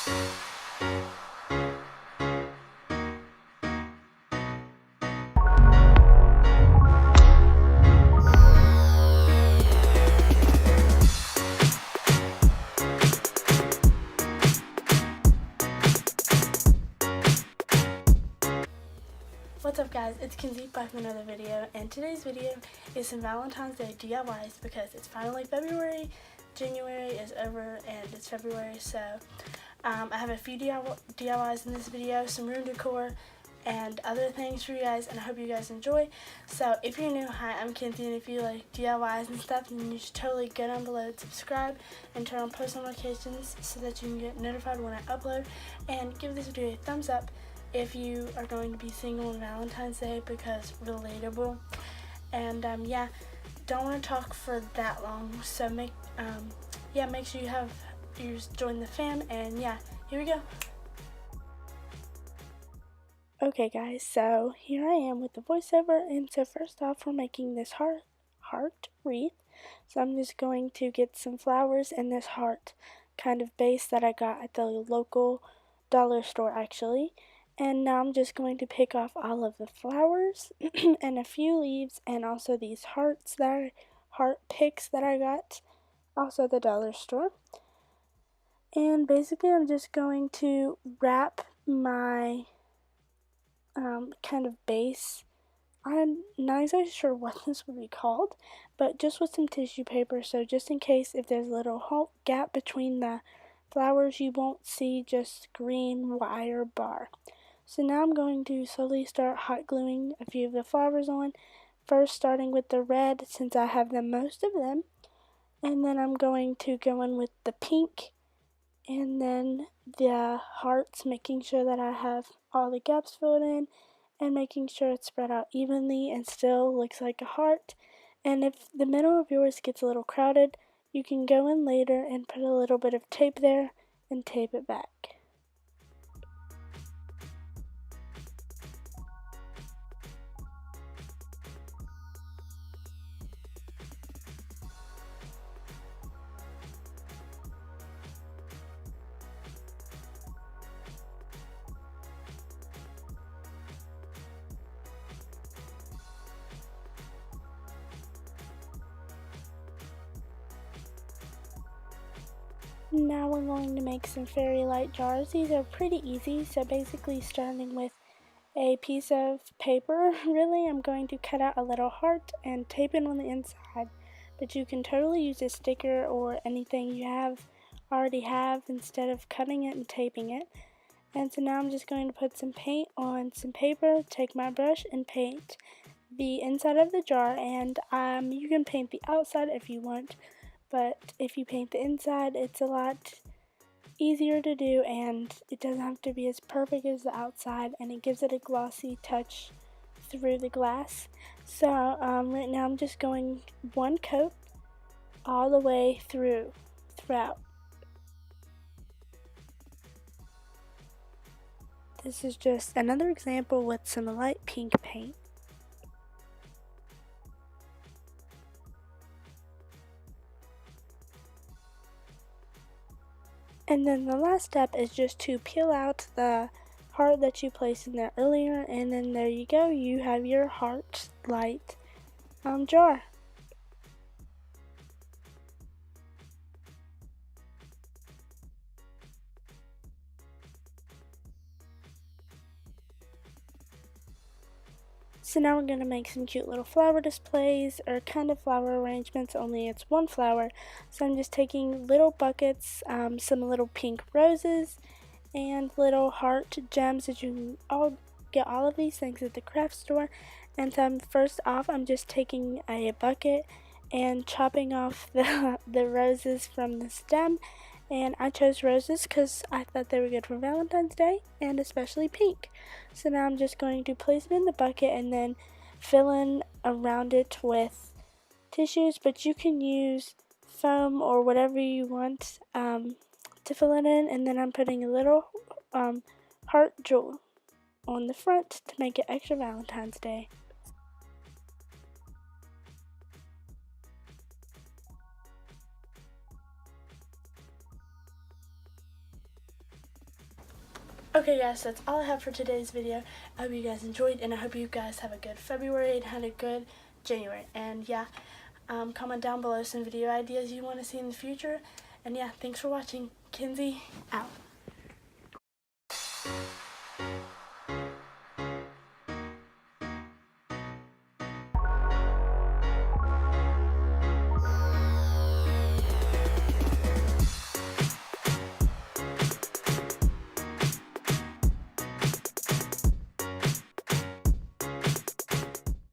What's up guys, it's Kensy back with another video, and today's video is some Valentine's Day DIYs because it's finally February, January is over, and it's February, so I have a few DIYs in this video, some room decor, and other things for you guys, and I hope you guys enjoy. So if you're new, hi, I'm Kensy, and if you like DIYs and stuff, then you should totally go down below and subscribe and turn on post notifications so that you can get notified when I upload, and give this video a thumbs up if you are going to be single on Valentine's Day because relatable. And yeah, don't want to talk for that long, so make sure you join the fam, and yeah, here we go. Okay guys, so here I am with the voiceover, and so first off we're making this heart wreath. So I'm just going to get some flowers and this heart kind of base that I got at the local dollar store actually. And now I'm just going to pick off all of the flowers and a few leaves, and also these heart picks that I got also at the dollar store. And basically I'm just going to wrap my kind of base. I'm not exactly sure what this would be called, but just with some tissue paper, so just in case if there's a little gap between the flowers, you won't see just green wire bar. So now I'm going to slowly start hot gluing a few of the flowers on, first starting with the red since I have the most of them, and then I'm going to go in with the pink and then the hearts, making sure that I have all the gaps filled in and making sure it's spread out evenly and still looks like a heart. And if the middle of yours gets a little crowded, you can go in later and put a little bit of tape there and tape it back. Now we're going to make some fairy light jars. These are pretty easy, so basically starting with a piece of paper, really, I'm going to cut out a little heart and tape it on the inside. But you can totally use a sticker or anything you already have instead of cutting it and taping it. And so now I'm just going to put some paint on some paper, take my brush and paint the inside of the jar, and you can paint the outside if you want. But if you paint the inside, it's a lot easier to do, and it doesn't have to be as perfect as the outside, and it gives it a glossy touch through the glass. So right now I'm just going one coat all the way throughout. This is just another example with some light pink paint. And then the last step is just to peel out the heart that you placed in there earlier, and then there you go, you have your heart light jar. So now we're going to make some cute little flower displays, or kind of flower arrangements, only it's one flower. So I'm just taking little buckets, some little pink roses, and little heart gems that you can get all of these things at the craft store. And so first off, I'm just taking a bucket and chopping off the roses from the stem. And I chose roses because I thought they were good for Valentine's Day, and especially pink. So now I'm just going to place them in the bucket and then fill in around it with tissues, but you can use foam or whatever you want to fill it in. And then I'm putting a little heart jewel on the front to make it extra Valentine's Day. Okay guys, that's all I have for today's video. I hope you guys enjoyed, and I hope you guys have a good February and had a good January. And yeah, comment down below some video ideas you want to see in the future. And yeah, thanks for watching. Kensy, out.